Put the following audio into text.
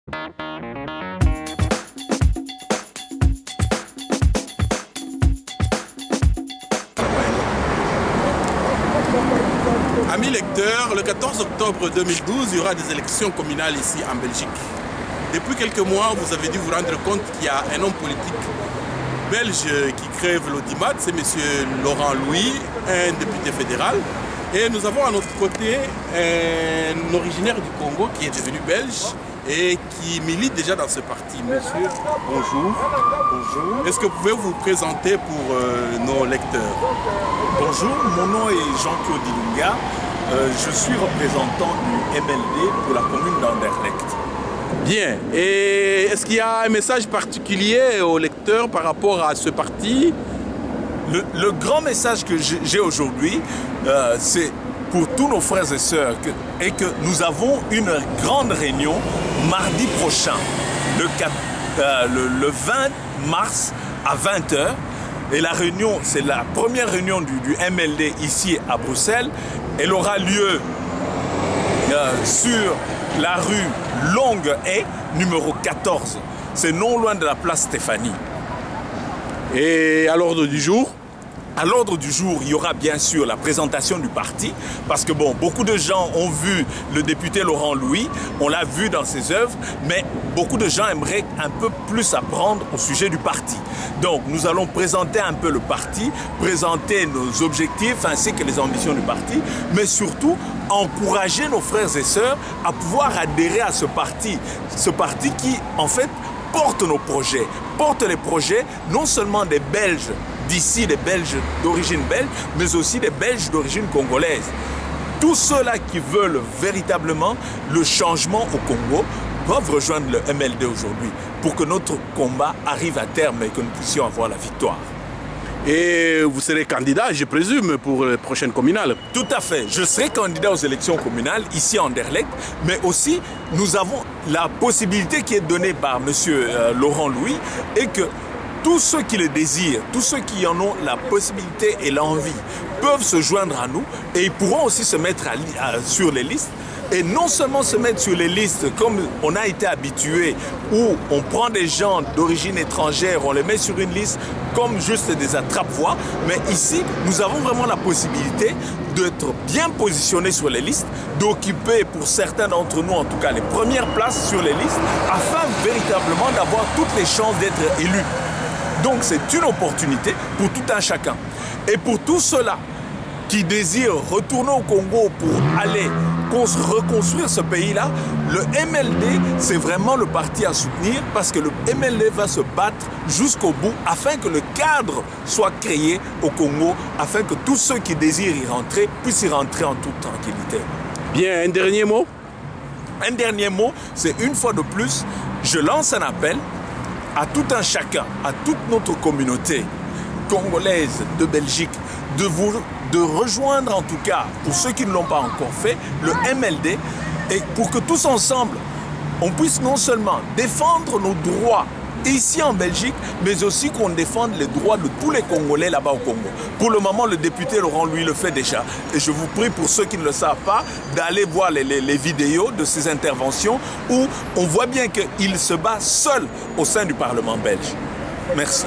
Amis lecteurs, le 14 octobre 2012, il y aura des élections communales ici en Belgique. Depuis quelques mois, vous avez dû vous rendre compte qu'il y a un homme politique belge qui crève l'audimat, c'est M. Laurent Louis, un député fédéral. Et nous avons à notre côté un originaire du Congo qui est devenu belge et qui milite déjà dans ce parti. Monsieur, bonjour. Bonjour. Est-ce que vous pouvez vous présenter pour nos lecteurs? Bonjour, mon nom est Jean-Claude Ilunga. Je suis représentant du MLD pour la commune d'Anderlecht. Bien. Et est-ce qu'il y a un message particulier aux lecteurs par rapport à ce parti? Le grand message que j'ai aujourd'hui, c'est pour tous nos frères et sœurs et que nous avons une grande réunion mardi prochain, le 20 mars à 20 h. Et la réunion, c'est la première réunion du MLD ici à Bruxelles. Elle aura lieu sur la rue Longue Haie, numéro 14. C'est non loin de la place Stéphanie. Et à l'ordre du jour? À l'ordre du jour, il y aura bien sûr la présentation du parti, parce que bon, beaucoup de gens ont vu le député Laurent Louis, on l'a vu dans ses œuvres, mais beaucoup de gens aimeraient un peu plus apprendre au sujet du parti. Donc nous allons présenter un peu le parti, présenter nos objectifs ainsi que les ambitions du parti, mais surtout encourager nos frères et sœurs à pouvoir adhérer à ce parti qui en fait porte nos projets, porte les projets non seulement des Belges d'ici, des Belges d'origine belge, mais aussi des Belges d'origine congolaise. Tous ceux-là qui veulent véritablement le changement au Congo doivent rejoindre le MLD aujourd'hui pour que notre combat arrive à terme et que nous puissions avoir la victoire. Et vous serez candidat, je présume, pour les prochaines communales? Tout à fait. Je serai candidat aux élections communales ici à Anderlecht, mais aussi nous avons la possibilité qui est donnée par M. Laurent Louis et que tous ceux qui le désirent, tous ceux qui en ont la possibilité et l'envie peuvent se joindre à nous et ils pourront aussi se mettre sur les listes. Et non seulement se mettre sur les listes comme on a été habitué, où on prend des gens d'origine étrangère, on les met sur une liste comme juste des attrape-voix, mais ici, nous avons vraiment la possibilité d'être bien positionnés sur les listes, d'occuper pour certains d'entre nous, en tout cas, les premières places sur les listes, afin véritablement d'avoir toutes les chances d'être élus. Donc c'est une opportunité pour tout un chacun. Et pour tous ceux-là qui désirent retourner au Congo pour aller reconstruire ce pays-là, le MLD, c'est vraiment le parti à soutenir parce que le MLD va se battre jusqu'au bout afin que le cadre soit créé au Congo, afin que tous ceux qui désirent y rentrer puissent y rentrer en toute tranquillité. Bien, un dernier mot? Un dernier mot, c'est une fois de plus, je lance un appel à tout un chacun, à toute notre communauté congolaise de Belgique, de rejoindre en tout cas, pour ceux qui ne l'ont pas encore fait, le MLD, et pour que tous ensemble, on puisse non seulement défendre nos droits ici en Belgique, mais aussi qu'on défende les droits de tous les Congolais là-bas au Congo. Pour le moment, le député Laurent Louis le fait déjà. Et je vous prie, pour ceux qui ne le savent pas, d'aller voir les vidéos de ses interventions où on voit bien qu'il se bat seul au sein du Parlement belge. Merci.